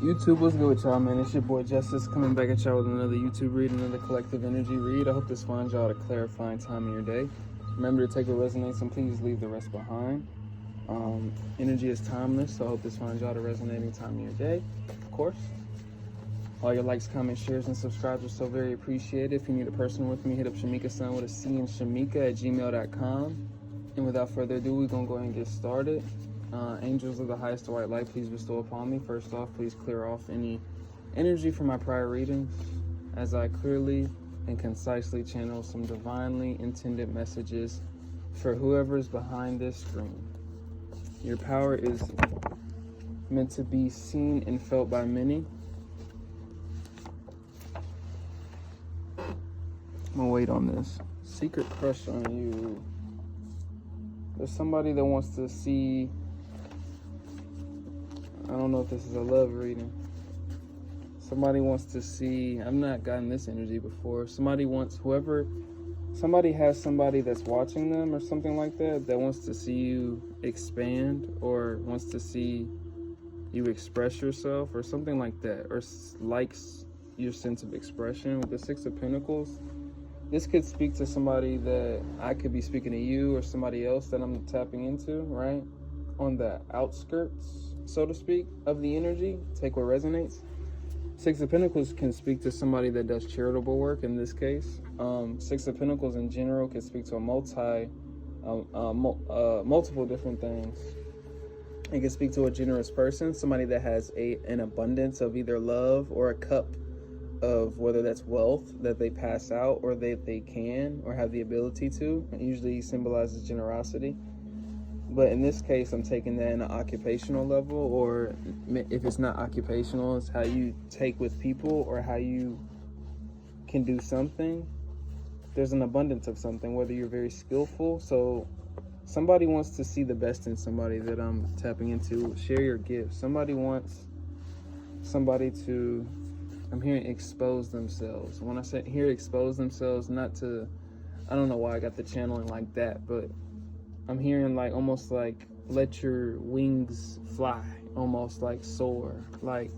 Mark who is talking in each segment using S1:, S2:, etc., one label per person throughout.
S1: YouTube, what's good with y'all, man? It's your boy Justice coming back at y'all with another YouTube read, another collective energy read. I hope this finds y'all at a clarifying time of your day. Remember to take what resonates and please leave the rest behind. Energy is timeless, so I hope this finds y'all at a resonating time of your day, of course. All your likes, comments, shares, and subscribes are so very appreciated. If you need a person with me, hit up Shamika-san with a C and Shamika at gmail.com. And without further ado, we're going to go ahead and get started. Angels of the highest white light, please bestow upon me. First off, please clear off any energy from my prior readings as I clearly and concisely channel some divinely intended messages for whoever's behind this screen. Your power is meant to be seen and felt by many. I'm gonna wait on this. Secret crush on you. There's somebody that wants to see. I don't know if this is a love reading. Somebody wants to see. I've not gotten this energy before. Somebody has somebody that's watching them or something like that wants to see you expand or wants to see you express yourself or something like that, or likes your sense of expression. With the Six of Pentacles, this could speak to somebody that I could be speaking to you or somebody else that I'm tapping into, right? On the outskirts, so to speak, of the energy. Take what resonates. Six of Pentacles can speak to somebody that does charitable work in this case. Six of Pentacles in general can speak to a multiple different things. It can speak to a generous person, somebody that has an abundance of either love or a cup of, whether that's wealth that they pass out or that they can or have the ability to. It usually symbolizes generosity. But in this case, I'm taking that in an occupational level, or if it's not occupational, it's how you take with people or how you can do something. There's an abundance of something, whether you're very skillful. So somebody wants to see the best in somebody that I'm tapping into. Share your gifts. Somebody wants somebody to, I'm hearing expose themselves. When I say here expose themselves, not to, I don't know why I got the channeling like that, but I'm hearing like almost like let your wings fly, almost like soar. Like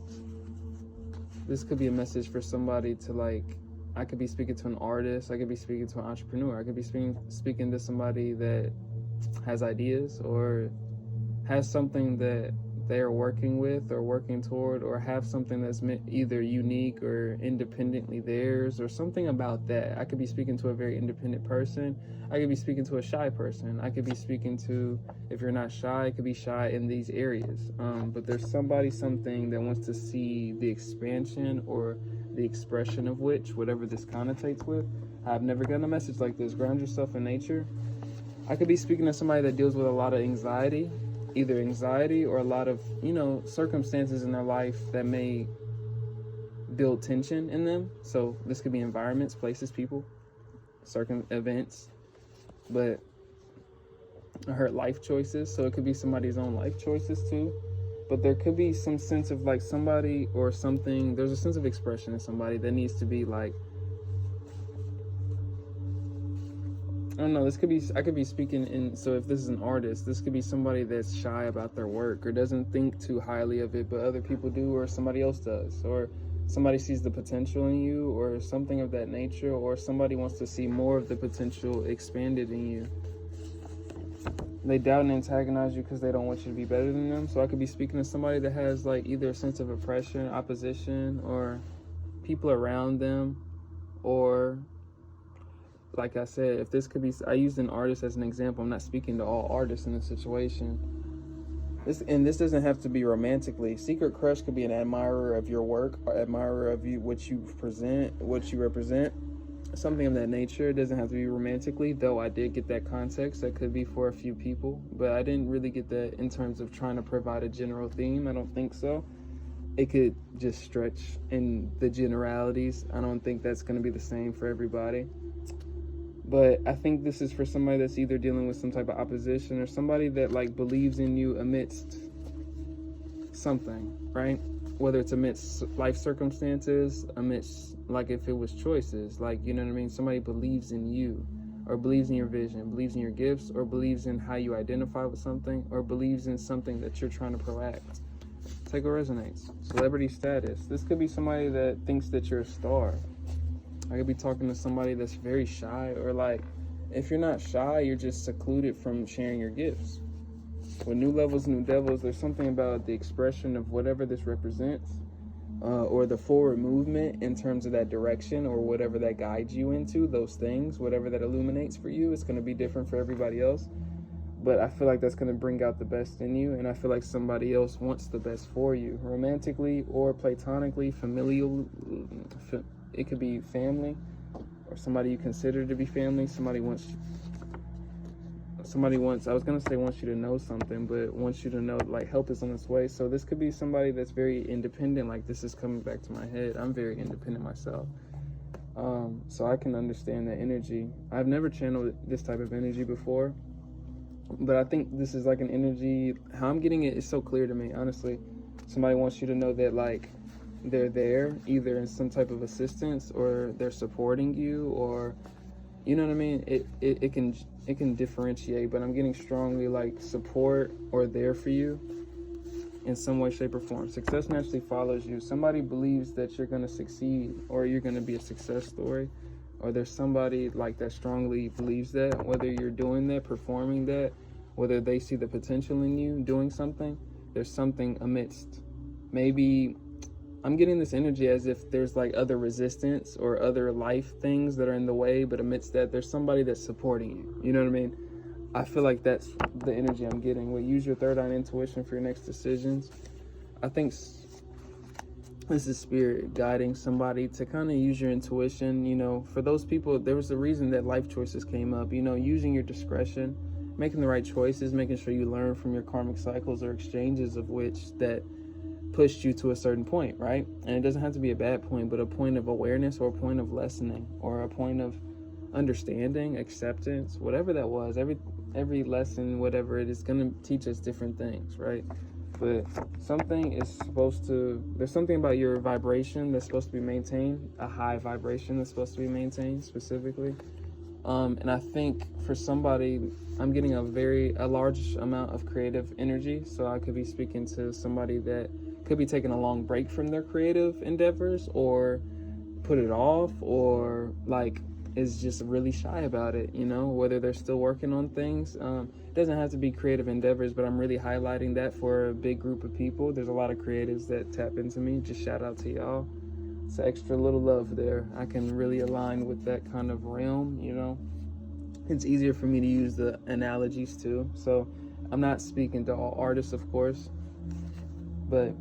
S1: this could be a message for somebody to, like, I could be speaking to an artist, I could be speaking to an entrepreneur, I could be speaking to somebody that has ideas or has something that they're working with or working toward, or have something that's either unique or independently theirs or something about that. I could be speaking to a very independent person. I could be speaking to a shy person. I could be speaking to, if you're not shy, it could be shy in these areas. But there's something that wants to see the expansion or the expression of which, whatever this connotates with. I've never gotten a message like this. Ground yourself in nature. I could be speaking to somebody that deals with a lot of anxiety, either anxiety or a lot of, circumstances in their life that may build tension in them. So this could be environments, places, people, events, but I heard life choices. So it could be somebody's own life choices too. But there could be some sense of like somebody or something. There's a sense of expression in somebody that needs to be like, I don't know, I could be speaking in, so if this is an artist, this could be somebody that's shy about their work or doesn't think too highly of it, but other people do, or somebody else does, or somebody sees the potential in you or something of that nature, or somebody wants to see more of the potential expanded in you. They doubt and antagonize you because they don't want you to be better than them. So I could be speaking to somebody that has like either a sense of oppression, opposition, or people around them, or like I said, if this could be, I used an artist as an example. I'm not speaking to all artists in this situation. This doesn't have to be romantically. Secret crush could be an admirer of your work, or admirer of you, what you present, what you represent, something of that nature. It doesn't have to be romantically, though I did get that context. That could be for a few people, but I didn't really get that in terms of trying to provide a general theme. I don't think so. It could just stretch in the generalities. I don't think that's going to be the same for everybody. But I think this is for somebody that's either dealing with some type of opposition or somebody that like believes in you amidst something, right? Whether it's amidst life circumstances, amidst, like if it was choices, like, you know what I mean? Somebody believes in you or believes in your vision, believes in your gifts, or believes in how you identify with something, or believes in something that you're trying to proact. Take what resonates. Celebrity status. This could be somebody that thinks that you're a star. I could be talking to somebody that's very shy, or like, if you're not shy, you're just secluded from sharing your gifts. With new levels, new devils, there's something about the expression of whatever this represents, or the forward movement in terms of that direction, or whatever that guides you into, those things, whatever that illuminates for you. It's going to be different for everybody else. But I feel like that's going to bring out the best in you, and I feel like somebody else wants the best for you, romantically or platonically, familial. It could be family, or somebody you consider to be family. Somebody wants, I was going to say wants you to know something, but wants you to know, like, help is on its way. So this could be somebody that's very independent. Like, this is coming back to my head. I'm very independent myself. So I can understand that energy. I've never channeled this type of energy before, but I think this is like an energy. How I'm getting it is so clear to me, honestly. Somebody wants you to know that, like, they're there, either in some type of assistance, or they're supporting you, or, you know what I mean? It can differentiate, but I'm getting strongly, like, support or there for you in some way, shape, or form. Success naturally follows you. Somebody believes that you're going to succeed, or you're going to be a success story, or there's somebody like that strongly believes that, whether you're doing that, performing that, whether they see the potential in you doing something, there's something amidst. Maybe I'm getting this energy as if there's like other resistance or other life things that are in the way, but amidst that, there's somebody that's supporting you. You know what I mean? I feel like that's the energy I'm getting. Well, use your third eye intuition for your next decisions. I think this is spirit guiding somebody to kind of use your intuition. You know, for those people, there was a reason that life choices came up. You know, using your discretion, making the right choices, making sure you learn from your karmic cycles or exchanges of which that pushed you to a certain point, right? And it doesn't have to be a bad point, but a point of awareness, or a point of lessening, or a point of understanding, acceptance, whatever that was. Every lesson, whatever it is, going to teach us different things, right? But something is supposed to, there's something about your vibration that's supposed to be maintained, a high vibration that's supposed to be maintained specifically. And I think for somebody, I'm getting a large amount of creative energy. So I could be speaking to somebody that could be taking a long break from their creative endeavors, or put it off, or like is just really shy about it, you know, whether they're still working on things. It doesn't have to be creative endeavors, but I'm really highlighting that for a big group of people. There's a lot of creatives that tap into me. Just shout out to y'all. It's extra little love there. I can really align with that kind of realm, you know. It's easier for me to use the analogies too. So I'm not speaking to all artists, of course, but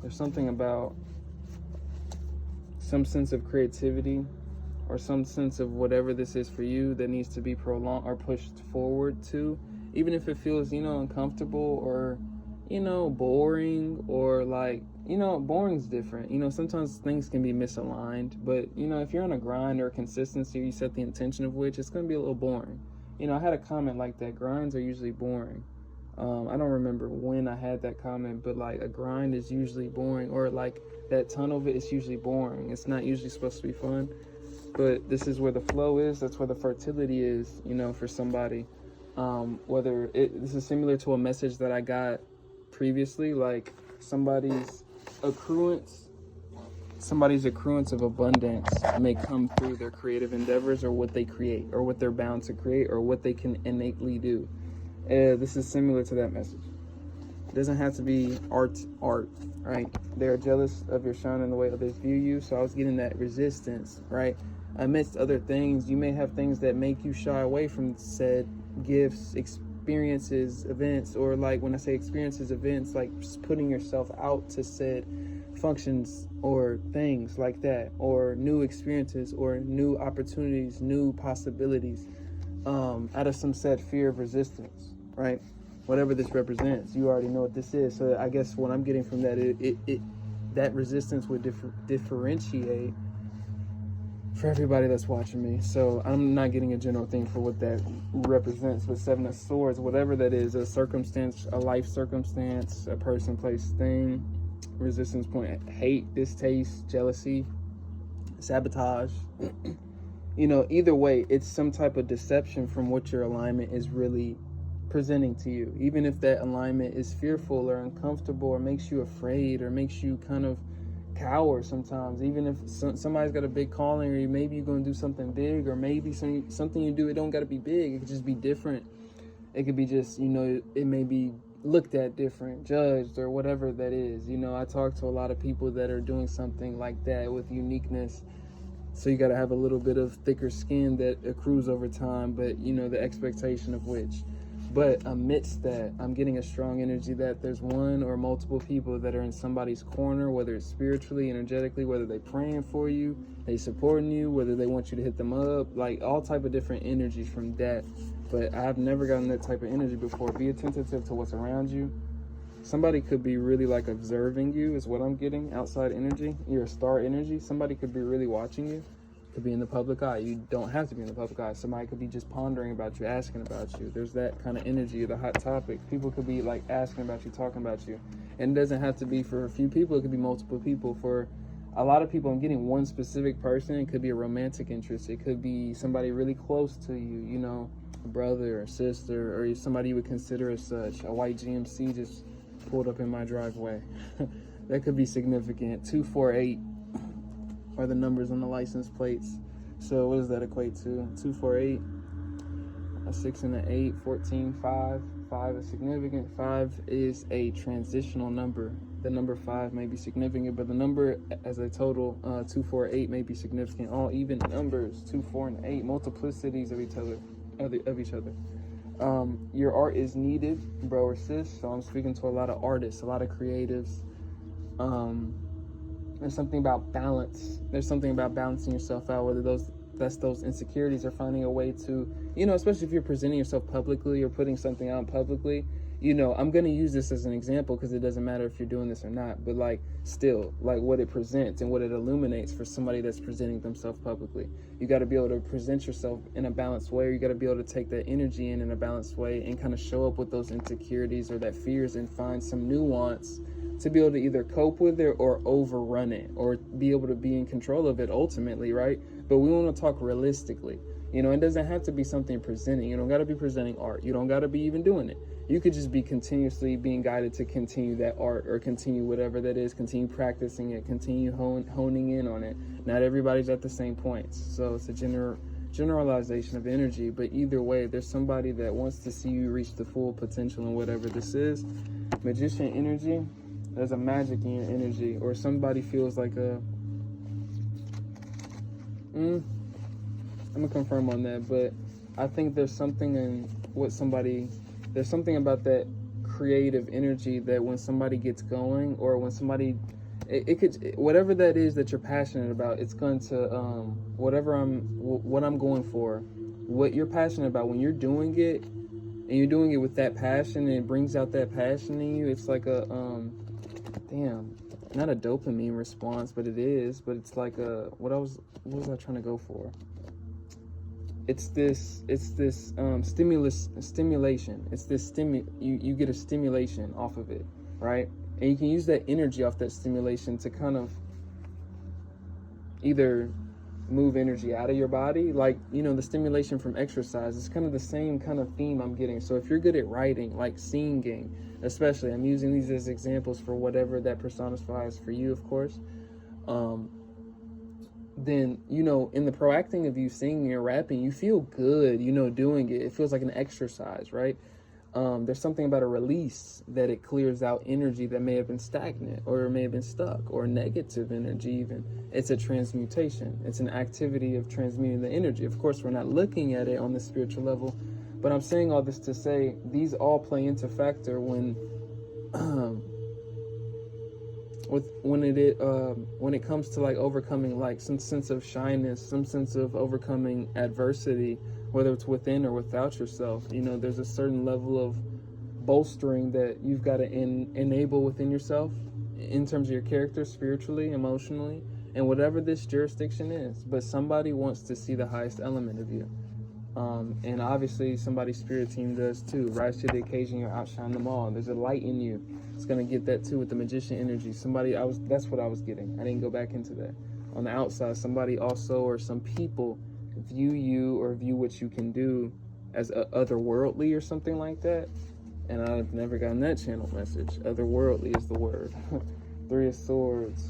S1: there's something about some sense of creativity, or some sense of whatever this is for you, that needs to be prolonged or pushed forward to, even if it feels, you know, uncomfortable, or, you know, boring, or like, you know, boring's different. You know, sometimes things can be misaligned, but, you know, if you're on a grind or a consistency, or you set the intention of which, it's going to be a little boring. You know, I had a comment like that. Grinds are usually boring. I don't remember when I had that comment, but like, a grind is usually boring, or like that tunnel of it is usually boring. It's not usually supposed to be fun, but this is where the flow is. That's where the fertility is, you know, for somebody. This is similar to a message that I got previously, like somebody's accruance of abundance may come through their creative endeavors, or what they create, or what they're bound to create, or what they can innately do. This is similar to that message. It doesn't have to be art, right? They're jealous of your shine and the way others view you. So I was getting that resistance, right? Amidst other things, you may have things that make you shy away from said gifts, experiences, events, or like when I say experiences, events, like just putting yourself out to said functions or things like that, or new experiences, or new opportunities, new possibilities, out of some said fear of resistance, right? Whatever this represents, you already know what this is. So I guess what I'm getting from that, that resistance would differentiate for everybody that's watching me. So I'm not getting a general thing for what that represents, but Seven of Swords, whatever that is, a circumstance, a life circumstance, a person, place, thing, resistance point, hate, distaste, jealousy, sabotage. You know, either way, it's some type of deception from what your alignment is really presenting to you, even if that alignment is fearful or uncomfortable or makes you afraid or makes you kind of cower sometimes. Even if somebody's got a big calling, or maybe you're going to do something big, or maybe something you do, it don't got to be big, it could just be different. It could be just, it may be looked at different, judged, or whatever that is. I talk to a lot of people that are doing something like that with uniqueness. So you got to have a little bit of thicker skin that accrues over time, but the expectation of which. But amidst that, I'm getting a strong energy that there's one or multiple people that are in somebody's corner, whether it's spiritually, energetically, whether they're praying for you, they supporting you, whether they want you to hit them up, like all type of different energies from that. But I've never gotten that type of energy before. Be attentive to what's around you. Somebody could be really like observing you is what I'm getting. Outside energy, your star energy. Somebody could be really watching you. Could be in the public eye. You don't have to be in the public eye. Somebody could be just pondering about you, asking about you. There's that kind of energy, the hot topics. People could be like asking about you, talking about you. And it doesn't have to be for a few people. It could be multiple people. For a lot of people, I'm getting one specific person. It could be a romantic interest. It could be somebody really close to you, a brother or sister, or somebody you would consider as such. A white GMC just pulled up in my driveway. That could be significant. 248 are the numbers on the license plates. So what does that equate to? 248, a 6 and an 8, 14, 5. 5 is significant. 5 is a transitional number. The number 5 may be significant, but the number as a total, 2, 4, 8 may be significant. All even numbers, 2, 4, and 8, multiplicities of each other. Your art is needed, bro or sis. So I'm speaking to a lot of artists, a lot of creatives. There's something about balance. There's something about balancing yourself out, whether that's those insecurities, or finding a way to, especially if you're presenting yourself publicly or putting something out publicly. I'm going to use this as an example because it doesn't matter if you're doing this or not, but still, what it presents and what it illuminates for somebody that's presenting themselves publicly. You got to be able to present yourself in a balanced way, or you got to be able to take that energy in a balanced way and kind of show up with those insecurities or that fears and find some nuance to be able to either cope with it or overrun it, or be able to be in control of it ultimately, right? But we want to talk realistically. It doesn't have to be something presenting. You don't got to be presenting art. You don't got to be even doing it. You could just be continuously being guided to continue that art, or continue whatever that is, continue practicing it, continue honing in on it. Not everybody's at the same points. So it's a generalization of energy, but either way, there's somebody that wants to see you reach the full potential in whatever this is. Magician energy, there's a magic in your energy, or somebody feels like I'm gonna confirm on that, but I think there's something in there's something about that creative energy that when somebody gets going, or when somebody, it could, whatever that is that you're passionate about, it's going to, what I'm going for, what you're passionate about, when you're doing it, and you're doing it with that passion, and it brings out that passion in you, it's like a, not a dopamine response, but it is, but it's like what was I trying to go for? It's this stimulation. It's this you get a stimulation off of it, right? And you can use that energy off that stimulation to kind of either move energy out of your body, the stimulation from exercise. It's kind of the same kind of theme I'm getting. So if you're good at writing, like singing, especially, I'm using these as examples for whatever that personifies for you, of course. Then, in the proacting of you singing or rapping, you feel good, doing it. It feels like an exercise, right? There's something about a release that it clears out energy that may have been stagnant, or may have been stuck, or negative energy even. It's a transmutation. It's an activity of transmuting the energy. Of course, we're not looking at it on the spiritual level, but I'm saying all this to say these all play into factor when when it comes to overcoming some sense of shyness, some sense of overcoming adversity, whether it's within or without yourself. There's a certain level of bolstering that you've got to enable within yourself in terms of your character, spiritually, emotionally, and whatever this jurisdiction is. But somebody wants to see the highest element of you. And obviously somebody's spirit team does too. Rise to the occasion, you outshine them all. There's a light in you. It's going to get that too with the magician energy. That's what I was getting. I didn't go back into that. On the outside, somebody also, or some people view you or view what you can do as otherworldly or something like that. And I've never gotten that channel message. Otherworldly is the word. Three of Swords.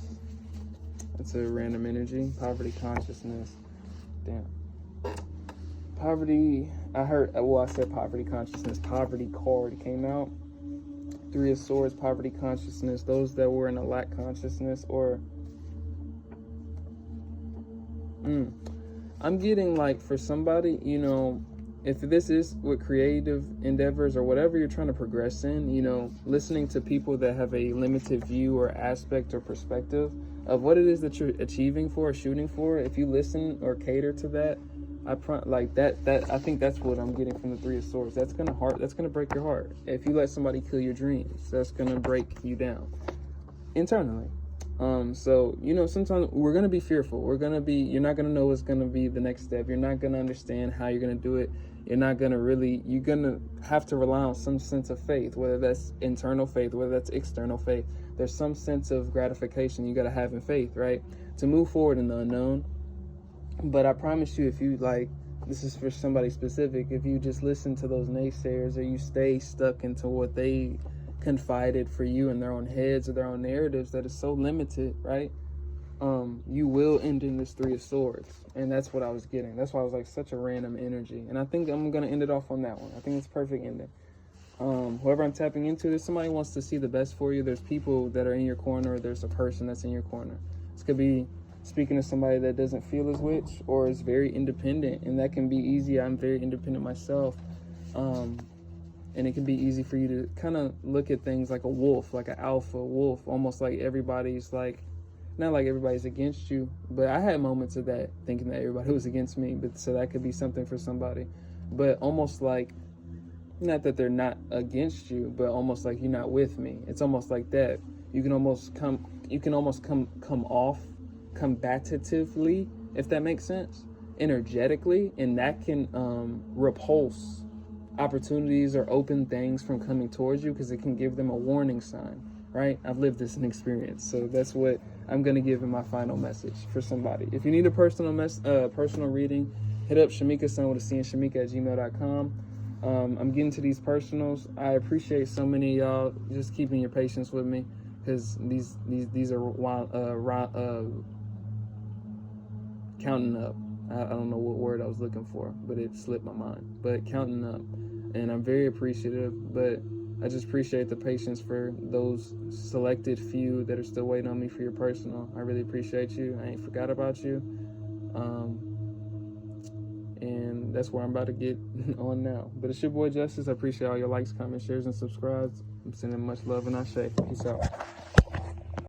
S1: That's a random energy. Poverty consciousness. Damn. Poverty. I said poverty consciousness. Poverty card came out. Three of Swords, poverty consciousness. Those that were in a lack consciousness, or I'm getting like, for somebody, you know, if this is with creative endeavors or whatever you're trying to progress in, you know, listening to people that have a limited view or aspect or perspective of what it is that you're achieving for or shooting for, if you listen or cater to that, I think that's what I'm getting from the Three of Swords. That's gonna break your heart. If you let somebody kill your dreams, that's gonna break you down internally. So, you know, sometimes we're going to be fearful. You're not going to know what's going to be the next step. You're not going to understand how you're going to do it. You're going to have to rely on some sense of faith, whether that's internal faith, whether that's external faith. There's some sense of gratification you got to have in faith, right? To move forward in the unknown. But I promise you, if you this is for somebody specific, if you just listen to those naysayers, or you stay stuck into what they confided for you in their own heads or their own narratives that is so limited, right? You will end in this Three of Swords. And that's what I was getting. That's why I was like, such a random energy. And I think I'm going to end it off on that one. I think it's perfect ending. Whoever I'm tapping into, there's somebody who wants to see the best for you. There's people that are in your corner. There's a person that's in your corner. This could be speaking to somebody that doesn't feel as witch or is very independent. And that can be easy. I'm very independent myself. And it can be easy for you to kind of look at things like a wolf, like an alpha wolf, almost like everybody's like, not like everybody's against you, but I had moments of that, thinking that everybody was against me, but so that could be something for somebody. But almost like, not that they're not against you, but almost like you're not with me. It's almost like that. You can almost come off combatively, if that makes sense, energetically, and that can repulse opportunities or open things from coming towards you, because it can give them a warning sign, right? I've lived this in experience, so that's what I'm going to give in my final message for somebody. If you need a personal reading, hit up Shamika Sun with a C and Shamika@gmail.com. I'm getting to these personals. I appreciate so many of y'all just keeping your patience with me, because these are counting up. I don't know what word I was looking for, but it slipped my mind. But counting up. And I'm very appreciative, but I just appreciate the patience for those selected few that are still waiting on me for your personal. I really appreciate you. I ain't forgot about you. And that's where I'm about to get on now. But it's your boy Justice. I appreciate all your likes, comments, shares, and subscribes. I'm sending much love and ashe. Peace out.